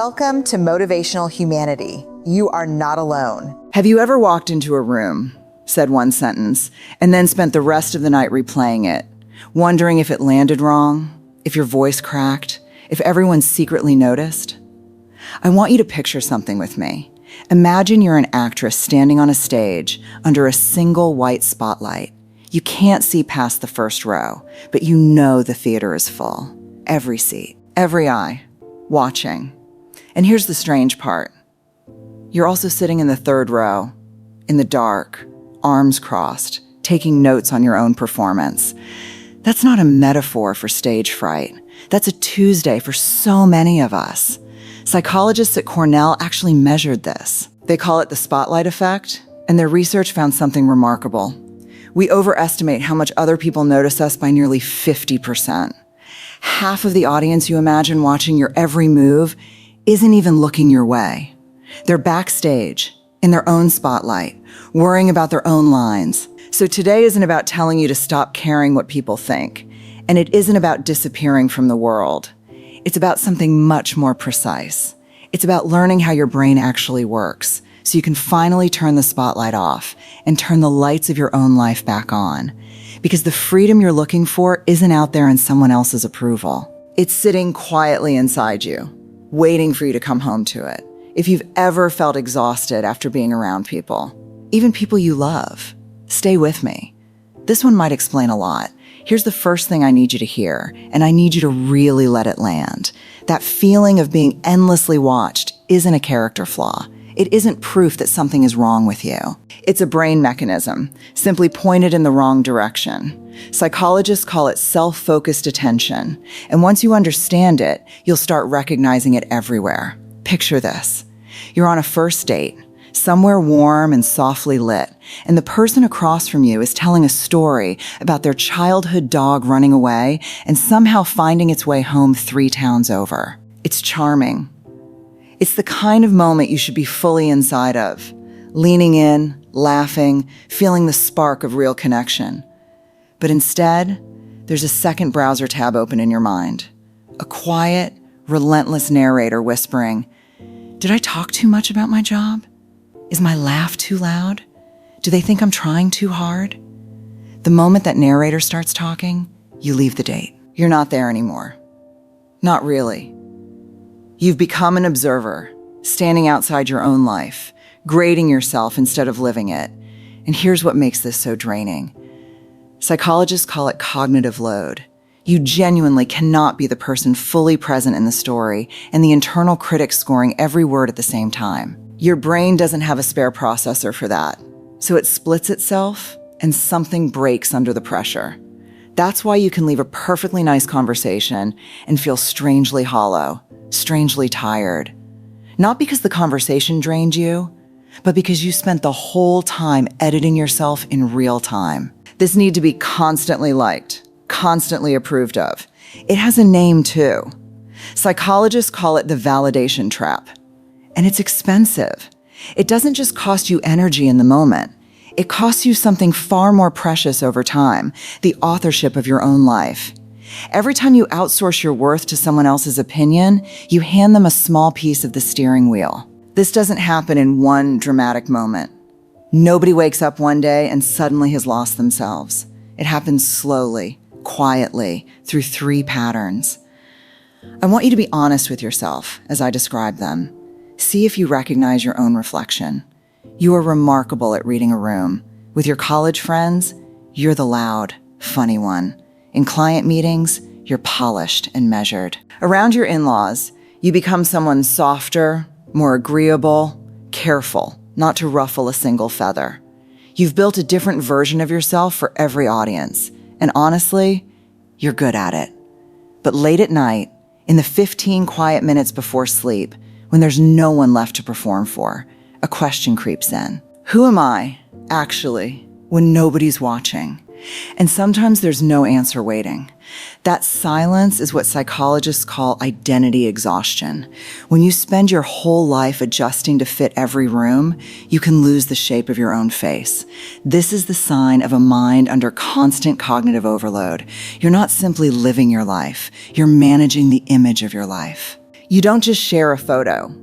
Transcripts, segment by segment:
Welcome to Motivational Humanity. You are not alone. Have you ever walked into a room, said one sentence, and then spent the rest of the night replaying it, wondering if it landed wrong, if your voice cracked, if everyone secretly noticed? I want you to picture something with me. Imagine you're an actress standing on a stage under a single white spotlight. You can't see past the first row, but you know the theater is full. Every seat, every eye, watching. And here's the strange part. You're also sitting in the third row, in the dark, arms crossed, taking notes on your own performance. That's not a metaphor for stage fright. That's a Tuesday for so many of us. Psychologists at Cornell actually measured this. They call it the spotlight effect, and their research found something remarkable. We overestimate how much other people notice us by nearly 50%. Half of the audience you imagine watching your every move isn't even looking your way. They're backstage, in their own spotlight, worrying about their own lines. So today isn't about telling you to stop caring what people think, and it isn't about disappearing from the world. It's about something much more precise. It's about learning how your brain actually works, so you can finally turn the spotlight off and turn the lights of your own life back on. Because the freedom you're looking for isn't out there in someone else's approval. It's sitting quietly inside you, waiting for you to come home to it. If you've ever felt exhausted after being around people, even people you love, stay with me. This one might explain a lot. Here's the first thing I need you to hear, and I need you to really let it land. That feeling of being endlessly watched isn't a character flaw. It isn't proof that something is wrong with you. It's a brain mechanism, simply pointed in the wrong direction. Psychologists call it self-focused attention, and once you understand it, you'll start recognizing it everywhere. Picture this. You're on a first date, somewhere warm and softly lit, and the person across from you is telling a story about their childhood dog running away and somehow finding its way home 3 towns over. It's charming. It's the kind of moment you should be fully inside of, leaning in, laughing, feeling the spark of real connection. But instead, there's a second browser tab open in your mind. A quiet, relentless narrator whispering, "Did I talk too much about my job? Is my laugh too loud? Do they think I'm trying too hard?" The moment that narrator starts talking, you leave the date. You're not there anymore. Not really. You've become an observer, standing outside your own life, grading yourself instead of living it. And here's what makes this so draining. Psychologists call it cognitive load. You genuinely cannot be the person fully present in the story and the internal critic scoring every word at the same time. Your brain doesn't have a spare processor for that. So it splits itself and something breaks under the pressure. That's why you can leave a perfectly nice conversation and feel strangely hollow, strangely tired. Not because the conversation drained you, but because you spent the whole time editing yourself in real time. This need to be constantly liked, constantly approved of. It has a name too. Psychologists call it the validation trap. And it's expensive. It doesn't just cost you energy in the moment. It costs you something far more precious over time, the authorship of your own life. Every time you outsource your worth to someone else's opinion, you hand them a small piece of the steering wheel. This doesn't happen in one dramatic moment. Nobody wakes up one day and suddenly has lost themselves. It happens slowly, quietly, through 3 patterns. I want you to be honest with yourself as I describe them. See if you recognize your own reflection. You are remarkable at reading a room. With your college friends, you're the loud, funny one. In client meetings, you're polished and measured. Around your in-laws, you become someone softer, more agreeable, careful, not to ruffle a single feather. You've built a different version of yourself for every audience, and honestly, you're good at it. But late at night, in the 15 quiet minutes before sleep, when there's no one left to perform for, a question creeps in. Who am I, actually, when nobody's watching? And sometimes there's no answer waiting. That silence is what psychologists call identity exhaustion. When you spend your whole life adjusting to fit every room, you can lose the shape of your own face. This is the sign of a mind under constant cognitive overload. You're not simply living your life, you're managing the image of your life. You don't just share a photo.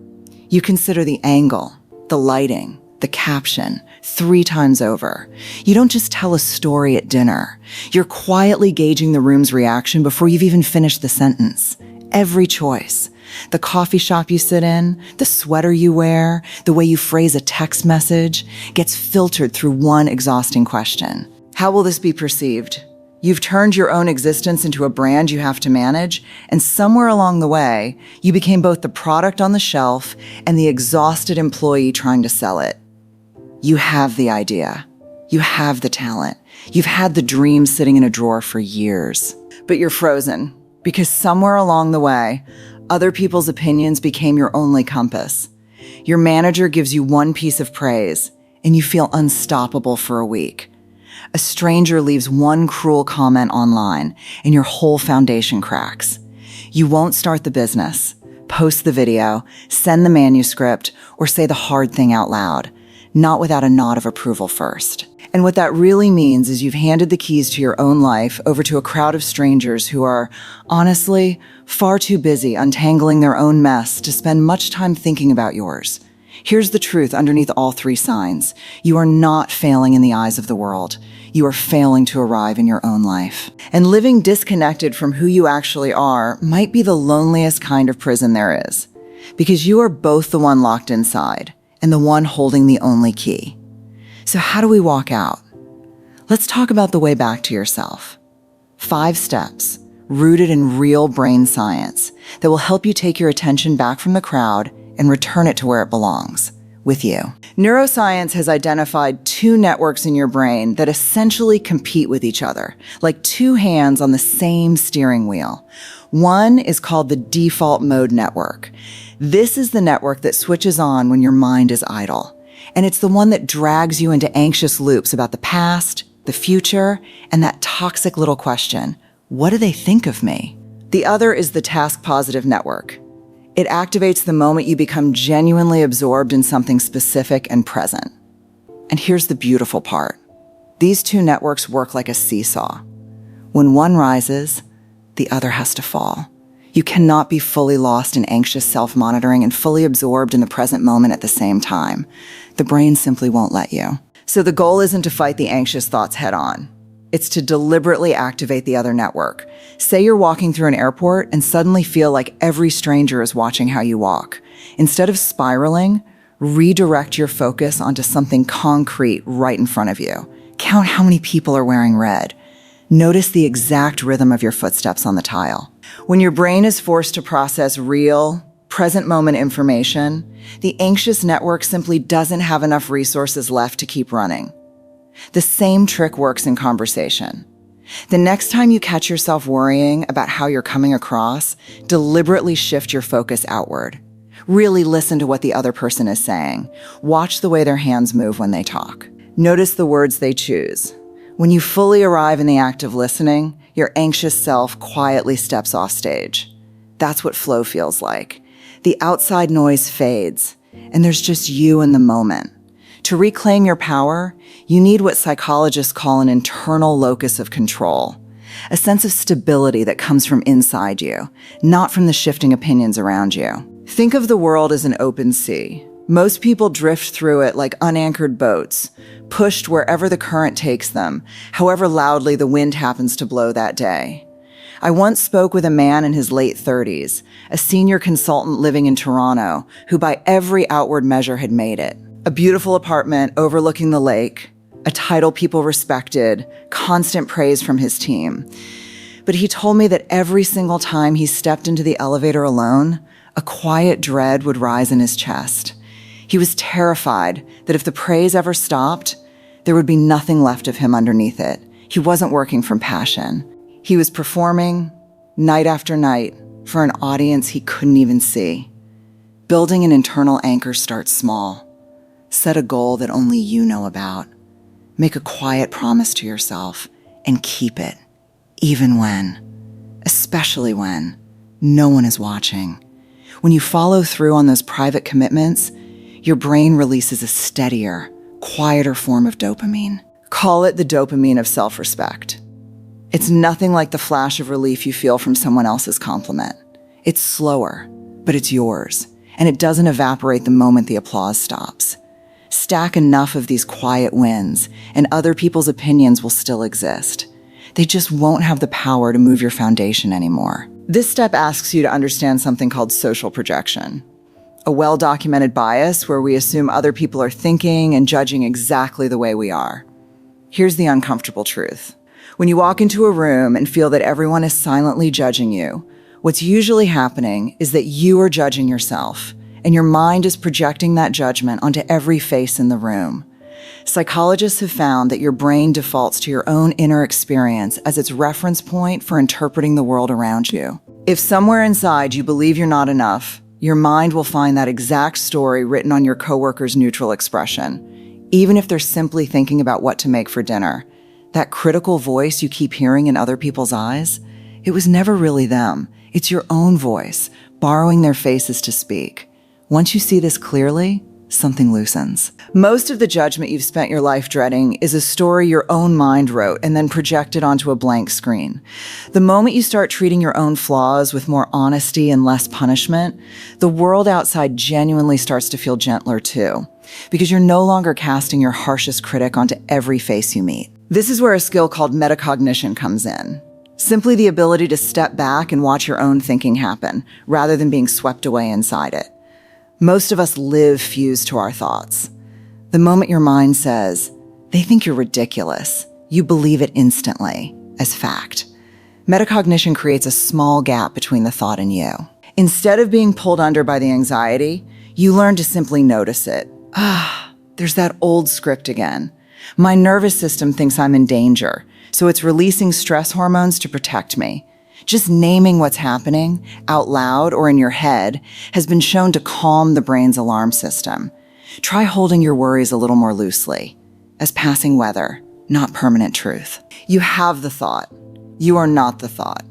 You consider the angle, the lighting, the caption 3 times over. You don't just tell a story at dinner. You're quietly gauging the room's reaction before you've even finished the sentence. Every choice, the coffee shop you sit in, the sweater you wear, the way you phrase a text message, gets filtered through one exhausting question. How will this be perceived? You've turned your own existence into a brand you have to manage, and somewhere along the way, you became both the product on the shelf and the exhausted employee trying to sell it. You have the idea. You have the talent. You've had the dream sitting in a drawer for years. But you're frozen because somewhere along the way, other people's opinions became your only compass. Your manager gives you one piece of praise, and you feel unstoppable for a week. A stranger leaves one cruel comment online, and your whole foundation cracks. You won't start the business, post the video, send the manuscript, or say the hard thing out loud, not without a nod of approval first. And what that really means is you've handed the keys to your own life over to a crowd of strangers who are, honestly, far too busy untangling their own mess to spend much time thinking about yours. Here's the truth underneath all 3 signs. You are not failing in the eyes of the world. You are failing to arrive in your own life. And living disconnected from who you actually are might be the loneliest kind of prison there is, because you are both the one locked inside and the one holding the only key. So how do we walk out? Let's talk about the way back to yourself. 5 steps, rooted in real brain science, that will help you take your attention back from the crowd and return it to where it belongs, with you. Neuroscience has identified 2 networks in your brain that essentially compete with each other, like 2 hands on the same steering wheel. One is called the default mode network. This is the network that switches on when your mind is idle. And it's the one that drags you into anxious loops about the past, the future, and that toxic little question, what do they think of me? The other is the task-positive network. It activates the moment you become genuinely absorbed in something specific and present. And here's the beautiful part. These 2 networks work like a seesaw. When one rises, the other has to fall. You cannot be fully lost in anxious self-monitoring and fully absorbed in the present moment at the same time. The brain simply won't let you. So the goal isn't to fight the anxious thoughts head on. It's to deliberately activate the other network. Say you're walking through an airport and suddenly feel like every stranger is watching how you walk. Instead of spiraling, redirect your focus onto something concrete right in front of you. Count how many people are wearing red. Notice the exact rhythm of your footsteps on the tile. When your brain is forced to process real, present moment information, the anxious network simply doesn't have enough resources left to keep running. The same trick works in conversation. The next time you catch yourself worrying about how you're coming across, deliberately shift your focus outward. Really listen to what the other person is saying. Watch the way their hands move when they talk. Notice the words they choose. When you fully arrive in the act of listening, your anxious self quietly steps off stage. That's what flow feels like. The outside noise fades, and there's just you in the moment. To reclaim your power, you need what psychologists call an internal locus of control, a sense of stability that comes from inside you, not from the shifting opinions around you. Think of the world as an open sea. Most people drift through it like unanchored boats, pushed wherever the current takes them, however loudly the wind happens to blow that day. I once spoke with a man in his late 30s, a senior consultant living in Toronto, who by every outward measure had made it. A beautiful apartment overlooking the lake, a title people respected, constant praise from his team. But he told me that every single time he stepped into the elevator alone, a quiet dread would rise in his chest. He was terrified that if the praise ever stopped, there would be nothing left of him underneath it. He wasn't working from passion. He was performing night after night for an audience he couldn't even see. Building an internal anchor starts small. Set a goal that only you know about. Make a quiet promise to yourself and keep it, even when, especially when, no one is watching. When you follow through on those private commitments, your brain releases a steadier, quieter form of dopamine. Call it the dopamine of self-respect. It's nothing like the flash of relief you feel from someone else's compliment. It's slower, but it's yours, and it doesn't evaporate the moment the applause stops. Stack enough of these quiet wins, and other people's opinions will still exist. They just won't have the power to move your foundation anymore. This step asks you to understand something called social projection, a well-documented bias where we assume other people are thinking and judging exactly the way we are. Here's the uncomfortable truth. When you walk into a room and feel that everyone is silently judging you, what's usually happening is that you are judging yourself, and your mind is projecting that judgment onto every face in the room. Psychologists have found that your brain defaults to your own inner experience as its reference point for interpreting the world around you. If somewhere inside you believe you're not enough, your mind will find that exact story written on your coworker's neutral expression, even if they're simply thinking about what to make for dinner. That critical voice you keep hearing in other people's eyes, it was never really them. It's your own voice, borrowing their faces to speak. Once you see this clearly, something loosens. Most of the judgment you've spent your life dreading is a story your own mind wrote and then projected onto a blank screen. The moment you start treating your own flaws with more honesty and less punishment, the world outside genuinely starts to feel gentler too, because you're no longer casting your harshest critic onto every face you meet. This is where a skill called metacognition comes in. Simply the ability to step back and watch your own thinking happen, rather than being swept away inside it. Most of us live fused to our thoughts. The moment your mind says, they think you're ridiculous, you believe it instantly, as fact. Metacognition creates a small gap between the thought and you. Instead of being pulled under by the anxiety, you learn to simply notice it. There's that old script again. My nervous system thinks I'm in danger, so it's releasing stress hormones to protect me. Just naming what's happening out loud or in your head has been shown to calm the brain's alarm system. Try holding your worries a little more loosely, as passing weather, not permanent truth. You have the thought. You are not the thought.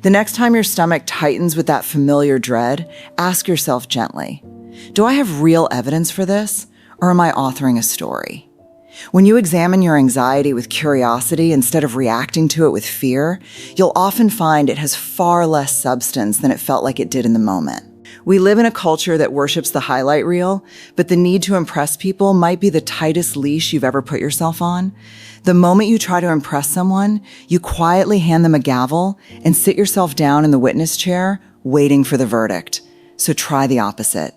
The next time your stomach tightens with that familiar dread, ask yourself gently, do I have real evidence for this, or am I authoring a story? When you examine your anxiety with curiosity instead of reacting to it with fear, you'll often find it has far less substance than it felt like it did in the moment. We live in a culture that worships the highlight reel, but the need to impress people might be the tightest leash you've ever put yourself on. The moment you try to impress someone, you quietly hand them a gavel and sit yourself down in the witness chair, waiting for the verdict. So try the opposite.